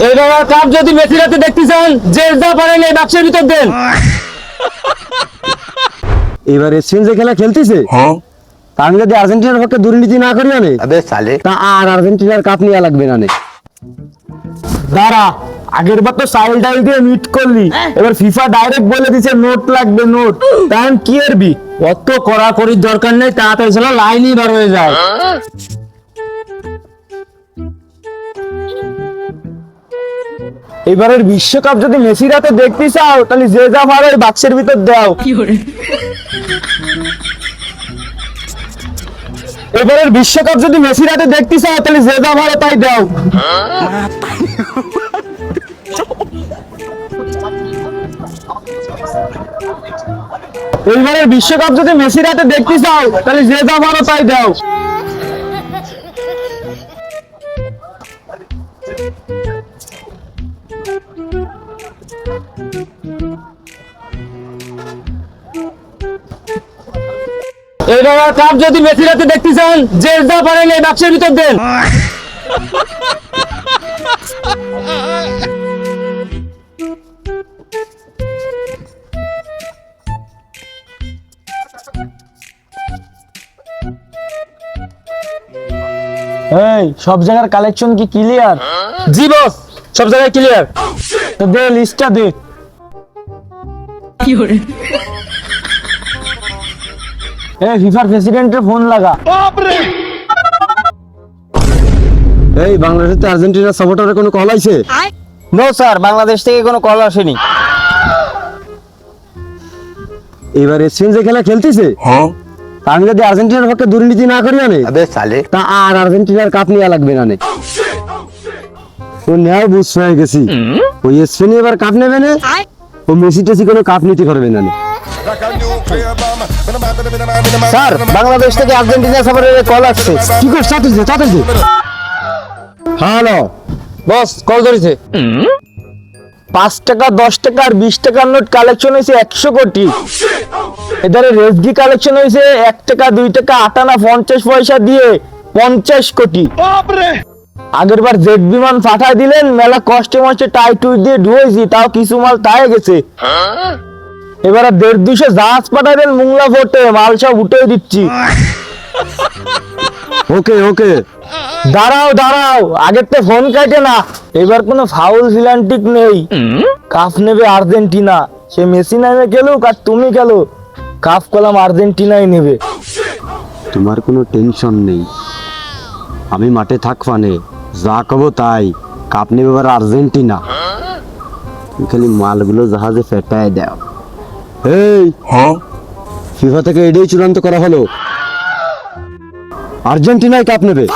এইবার কাপ যদি মেসির হাতে দেখতে চান, যে যা পারেন এই বাক্সের ভিতর দেন। এবারে স্পেন যে খেলা খেলতেছে তা আমি যদি আর্জেন্টিনার পক্ষে দুর্নীতি না করি আনে তা আর আর্জেন্টিনার কাপ নিয়ে লাগবে না। দাঁড়া, আগের বার তো সাইল ডাইল দিয়ে মিট করলি, এবার ফিফা ডাইরেক্ট বলে দিছে নোট লাগবে, নোট। তাহলে কি করবি? অত কড়াকড়ির দরকার নেই, তাড়াতাড়ি চলো, লাইনই বার হয়ে যায়। এবারের বিশ্বকাপ যদি মেসির হাতে দেখতে চাও, তাহলে যে যা পারো এই বাক্সের ভিতর দাও। এবারের বিশ্বকাপ যদি মেসির হাতে দেখতে চাও, তাহলে যে যা পারো তাই দাও। এইবারের বিশ্বকাপ যদি মেসির হাতে দেখতে চাও, তাহলে যে যা পারো তাই দাও। এইবার কাপ যদি মেসির হাতে দেখতে চান, যে যা পারেন এই বাক্সের ভিতর দেন। এই সব জায়গার কালেকশন কি ক্লিয়ার? জি বস, সব জায়গায় ক্লিয়ার। তো দে লিস্টটা দে। এই ফিফার প্রেসিডেন্টের ফোন লাগা। এই বাংলাদেশে তো আর্জেন্টিনার সাপোর্টারের কোনো কল আইছে? নো স্যার, বাংলাদেশ থেকে কোনো কল আসেনি। এবারে স্পেন যে খেলা খেলতেছে তা আমি যদি আর্জেন্টিনার পক্ষে দুর্নীতি না করি আনে তা আর আর্জেন্টিনার কাপ নিয়ে লাগবে না। ও নেওয়ার বুঝ হয়ে গেছি, ওই স্পেন এবার কাপ নেবে না, ও মেসি টেসি কোনো কাপ নিতে পারবে না। স্যার, বাংলাদেশ থেকে আর্জেন্টিনা সাপোর্টারের কল আসছে। কি করছ? তাড়াতাড়ি হ্যালো বস, কল ধরেছে। 5 টাকা, 10 টাকা আর 20 টাকার নোট কালেকশন হয়েছে 100 কোটি। এধারে রেসগি কালেকশন হয়েছে 1 টাকা, 2 টাকা, 8 আনা 50 পয়সা দিয়ে 50 কোটি। আগের বার জেট বিমান পাঠায় দিলেন, মেলা কষ্টে মষ্টে টাই টুই দিয়ে ঢুয়েছি, তাও কিছু মাল তাই গেছে। এবার 150-200 জাহাজ পাঠাবেন মুংলা ফোর্টে, মাল সব উঠে দিচ্ছি। ওকে ওকে দাঁড়াও দাঁড়াও, আগের তো ফোন কাটে না। এবার কোনো ফাউল ফিলান্টিক নেই, কাপ নেবে আর্জেন্টিনা। সে মেসি নামে গেলুক আর তুমি গেল, কাপ কলাম আর্জেন্টিনাই নেবে। তোমার কোনো টেনশন নেই, আমি মাঠে থাকবানে, যা কব তাই, কাপ নেবে এবার আর্জেন্টিনা। তুমি খালি মালগুলো জাহাজে ফেটায় দাও। এই ফিফা থেকে এটাই চূড়ান্ত করা হলো, আর্জেন্টিনাই কাপ নেবে।